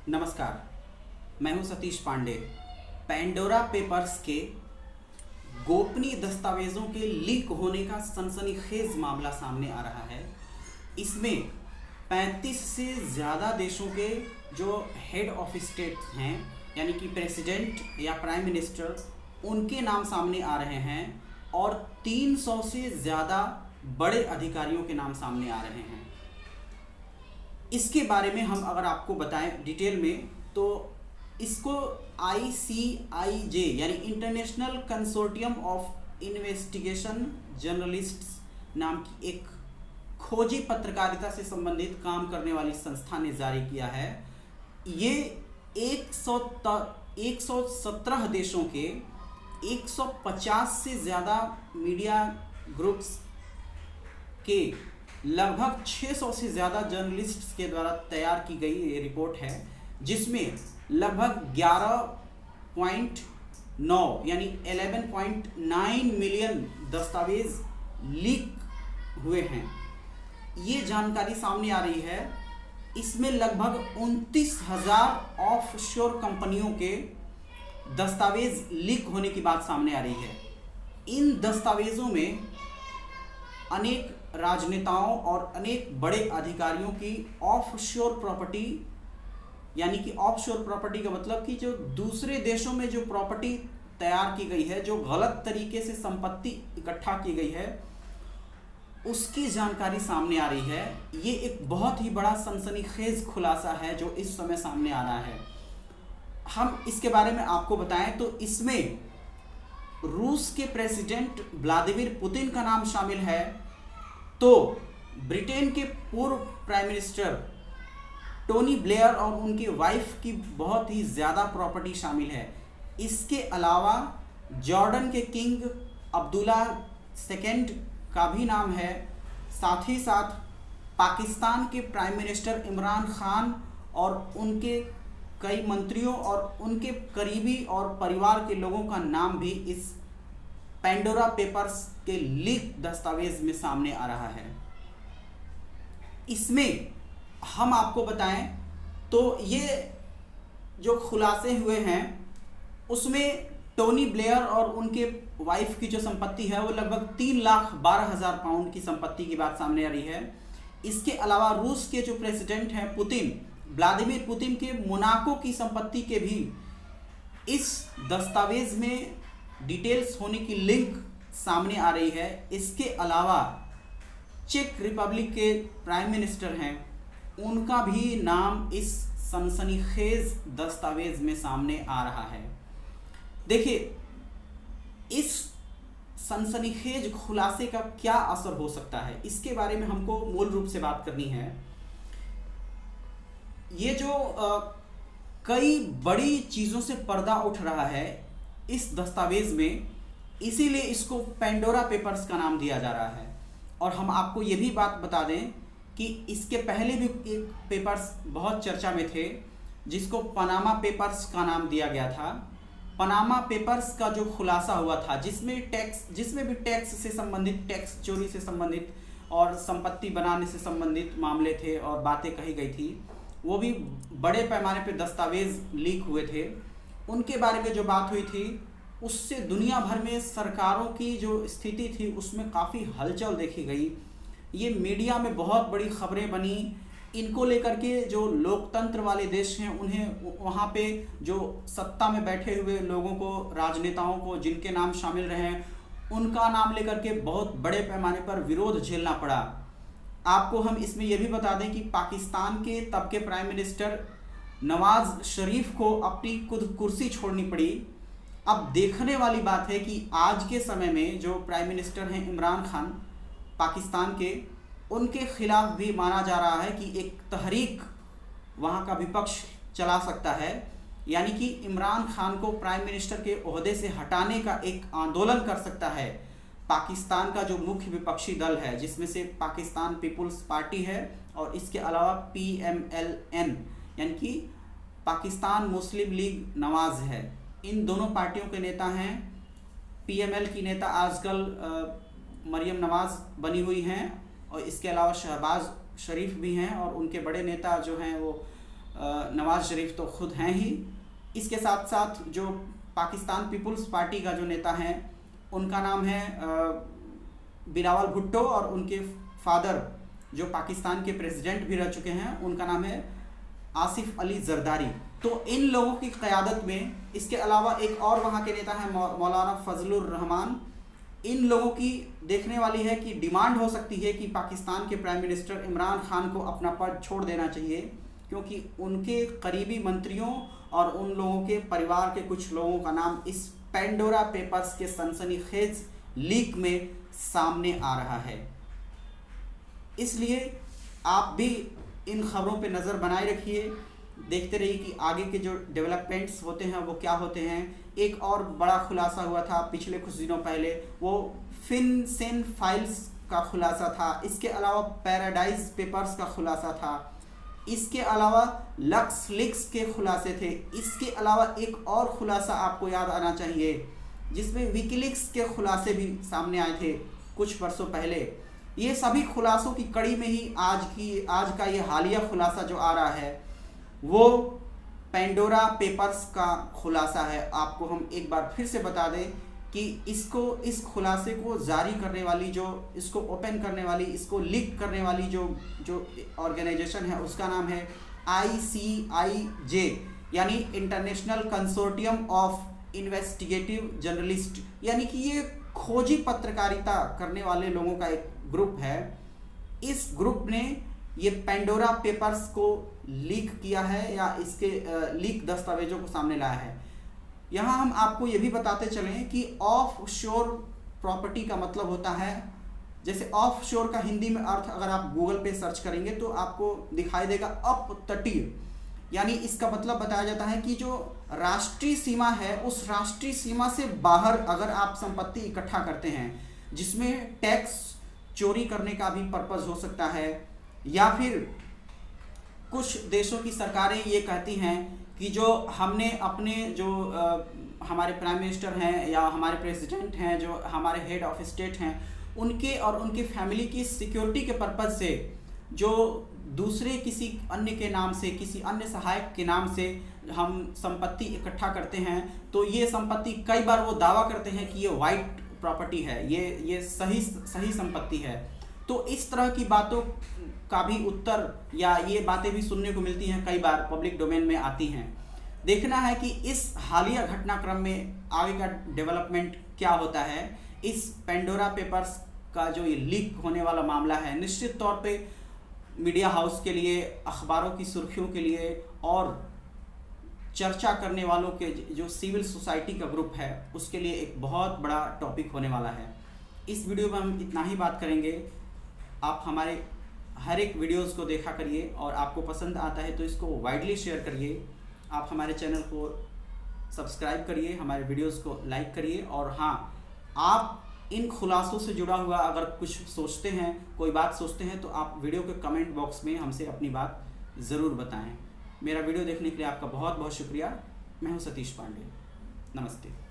नमस्कार। मैं हूं सतीश पांडे। पैंडोरा पेपर्स के गोपनीय दस्तावेजों के लीक होने का सनसनीखेज मामला सामने आ रहा है। इसमें 35 से ज़्यादा देशों के जो हेड ऑफ स्टेट हैं, यानी कि प्रेसिडेंट या प्राइम मिनिस्टर, उनके नाम सामने आ रहे हैं और 300 से ज़्यादा बड़े अधिकारियों के नाम सामने आ रहे हैं। इसके बारे में हम अगर आपको बताएं डिटेल में, तो इसको ICIJ यानी international consortium of investigation journalists नाम की एक खोजी पत्रकारिता से संबंधित काम करने वाली संस्था ने जारी किया है। ये 117 देशों के 150 से ज़्यादा मीडिया ग्रुप्स के लगभग 600 से ज़्यादा जर्नलिस्ट्स के द्वारा तैयार की गई ये रिपोर्ट है, जिसमें लगभग 11.9 यानी 11.9 मिलियन दस्तावेज लीक हुए हैं। ये जानकारी सामने आ रही है। इसमें लगभग 29,000 ऑफशोर कंपनियों के दस्तावेज लीक होने की बात सामने आ रही है। इन दस्तावेजों में अनेक राजनेताओं और अनेक बड़े अधिकारियों की ऑफशोर प्रॉपर्टी, यानी कि ऑफशोर प्रॉपर्टी का मतलब कि जो दूसरे देशों में जो प्रॉपर्टी तैयार की गई है, जो गलत तरीके से संपत्ति इकट्ठा की गई है, उसकी जानकारी सामने आ रही है। ये एक बहुत ही बड़ा सनसनीखेज खुलासा है जो इस समय सामने आ रहा है। हम इसके बारे में आपको बताएं तो इसमें रूस के प्रेसिडेंट व्लादिमीर पुतिन का नाम शामिल है, तो ब्रिटेन के पूर्व प्राइम मिनिस्टर टोनी ब्लेयर और उनकी वाइफ की बहुत ही ज़्यादा प्रॉपर्टी शामिल है। इसके अलावा जॉर्डन के किंग अब्दुल्ला II का भी नाम है। साथ ही साथ पाकिस्तान के प्राइम मिनिस्टर इमरान खान और उनके कई मंत्रियों और उनके करीबी और परिवार के लोगों का नाम भी इस पैंडोरा पेपर्स के लीक दस्तावेज में सामने आ रहा है। इसमें हम आपको बताएं तो ये जो खुलासे हुए हैं उसमें टोनी ब्लेयर और उनके वाइफ की जो संपत्ति है वो लगभग 3,12,000 पाउंड की संपत्ति की बात सामने आ रही है। इसके अलावा रूस के जो प्रेसिडेंट हैं व्लादिमीर पुतिन के मोनाको की संपत्ति के भी इस दस्तावेज में डिटेल्स होने की लिंक सामने आ रही है। इसके अलावा चेक रिपब्लिक के प्राइम मिनिस्टर हैं, उनका भी नाम इस सनसनीखेज दस्तावेज में सामने आ रहा है। देखिए, इस सनसनीखेज खुलासे का क्या असर हो सकता है, इसके बारे में हमको मूल रूप से बात करनी है। ये जो कई बड़ी चीज़ों से पर्दा उठ रहा है इस दस्तावेज में, इसीलिए इसको पैंडोरा पेपर्स का नाम दिया जा रहा है। और हम आपको ये भी बात बता दें कि इसके पहले भी एक पेपर्स बहुत चर्चा में थे जिसको पनामा पेपर्स का नाम दिया गया था। पनामा पेपर्स का जो खुलासा हुआ था, जिसमें भी टैक्स से संबंधित, टैक्स चोरी से संबंधित और संपत्ति बनाने से संबंधित मामले थे और बातें कही गई थी, वो भी बड़े पैमाने पे दस्तावेज लीक हुए थे। उनके बारे में जो बात हुई थी उससे दुनिया भर में सरकारों की जो स्थिति थी उसमें काफ़ी हलचल देखी गई। ये मीडिया में बहुत बड़ी खबरें बनी। इनको लेकर के जो लोकतंत्र वाले देश हैं, उन्हें वहाँ पे जो सत्ता में बैठे हुए लोगों को, राजनेताओं को, जिनके नाम शामिल रहे हैं, उनका नाम लेकर के बहुत बड़े पैमाने पर विरोध झेलना पड़ा। आपको हम इसमें यह भी बता दें कि पाकिस्तान के तब के प्राइम मिनिस्टर नवाज शरीफ को अपनी खुद कुर्सी छोड़नी पड़ी। अब देखने वाली बात है कि आज के समय में जो प्राइम मिनिस्टर हैं इमरान खान पाकिस्तान के, उनके खिलाफ भी माना जा रहा है कि एक तहरीक वहाँ का विपक्ष चला सकता है, यानी कि इमरान खान को प्राइम मिनिस्टर के ओहदे से हटाने का एक आंदोलन कर सकता है पाकिस्तान का जो मुख्य विपक्षी दल है, जिसमें से पाकिस्तान पीपुल्स पार्टी है और इसके अलावा PMLN यानी कि पाकिस्तान मुस्लिम लीग नवाज है। इन दोनों पार्टियों के नेता हैं। PML की नेता आजकल मरियम नवाज बनी हुई हैं और इसके अलावा शहबाज शरीफ भी हैं और उनके बड़े नेता जो हैं वो नवाज शरीफ तो खुद हैं ही, इसके साथ साथ जो पाकिस्तान पीपुल्स पार्टी का जो नेता हैं उनका नाम है बिलावल भुट्टो, और उनके फादर जो पाकिस्तान के प्रेसिडेंट भी रह चुके हैं उनका नाम है आसिफ अली जरदारी। तो इन लोगों की क़यादत में, इसके अलावा एक और वहाँ के नेता हैं मौलाना फजलुर रहमान। इन लोगों की देखने वाली है कि डिमांड हो सकती है कि पाकिस्तान के प्राइम मिनिस्टर इमरान खान को अपना पद छोड़ देना चाहिए, क्योंकि उनके करीबी मंत्रियों और उन लोगों के परिवार के कुछ लोगों का नाम इस पेंडोरा पेपर्स के सनसनीखेज लीक में सामने आ रहा है। इसलिए आप भी इन खबरों पे नज़र बनाए रखिए, देखते रहिए कि आगे के जो डेवलपमेंट्स होते हैं वो क्या होते हैं। एक और बड़ा खुलासा हुआ था पिछले कुछ दिनों पहले, वो फिनसेन फाइल्स का खुलासा था। इसके अलावा पैराडाइज पेपर्स का खुलासा था। इसके अलावा लक्स लीक्स के खुलासे थे। इसके अलावा एक और खुलासा आपको याद आना चाहिए जिसमें विकीलीक्स के खुलासे भी सामने आए थे कुछ वर्षों पहले। ये सभी खुलासों की कड़ी में ही आज का ये हालिया खुलासा जो आ रहा है वो पेंडोरा पेपर्स का खुलासा है। आपको हम एक बार फिर से बता दें कि इस खुलासे को जारी करने वाली, जो इसको ओपन करने वाली, इसको लीक करने वाली जो ऑर्गेनाइजेशन है उसका नाम है ICIJ, यानी international consortium of investigative journalist, यानी कि ये खोजी पत्रकारिता करने वाले लोगों का एक ग्रुप है। इस ग्रुप ने ये पेंडोरा पेपर्स को लीक किया है या इसके लीक दस्तावेजों को सामने लाया है। यहाँ हम आपको ये भी बताते चलें कि ऑफ शोर प्रॉपर्टी का मतलब होता है, जैसे ऑफ शोर का हिंदी में अर्थ अगर आप गूगल पे सर्च करेंगे तो आपको दिखाई देगा अपतटीय, यानी इसका मतलब बताया जाता है कि जो राष्ट्रीय सीमा है उस राष्ट्रीय सीमा से बाहर अगर आप संपत्ति इकट्ठा करते हैं जिसमें टैक्स चोरी करने का भी पर्पस हो सकता है, या फिर कुछ देशों की सरकारें ये कहती हैं कि जो हमने अपने जो हमारे प्राइम मिनिस्टर हैं या हमारे प्रेसिडेंट हैं, जो हमारे हेड ऑफ स्टेट हैं, उनके और उनके फैमिली की सिक्योरिटी के पर्पस से जो दूसरे किसी अन्य के नाम से, किसी अन्य सहायक के नाम से हम संपत्ति इकट्ठा करते हैं, तो ये संपत्ति कई बार वो दावा करते हैं कि ये वाइट प्रॉपर्टी है, ये सही संपत्ति है। तो इस तरह की बातों का भी उत्तर या ये बातें भी सुनने को मिलती हैं, कई बार पब्लिक डोमेन में आती हैं। देखना है कि इस हालिया घटनाक्रम में आगे का डेवलपमेंट क्या होता है। इस पेंडोरा पेपर्स का जो ये लीक होने वाला मामला है, निश्चित तौर पे मीडिया हाउस के लिए, अखबारों की सुर्खियों के लिए और चर्चा करने वालों के जो सिविल सोसाइटी का ग्रुप है उसके लिए एक बहुत बड़ा टॉपिक होने वाला है। इस वीडियो में हम इतना ही बात करेंगे। आप हमारे हर एक वीडियोस को देखा करिए और आपको पसंद आता है तो इसको वाइडली शेयर करिए। आप हमारे चैनल को सब्सक्राइब करिए, हमारे वीडियोस को लाइक करिए, और हाँ, आप इन खुलासों से जुड़ा हुआ अगर कुछ सोचते हैं, कोई बात सोचते हैं, तो आप वीडियो के कमेंट बॉक्स में हमसे अपनी बात ज़रूर बताएं। मेरा वीडियो देखने के लिए आपका बहुत बहुत शुक्रिया। मैं हूं सतीश पांडे। नमस्ते।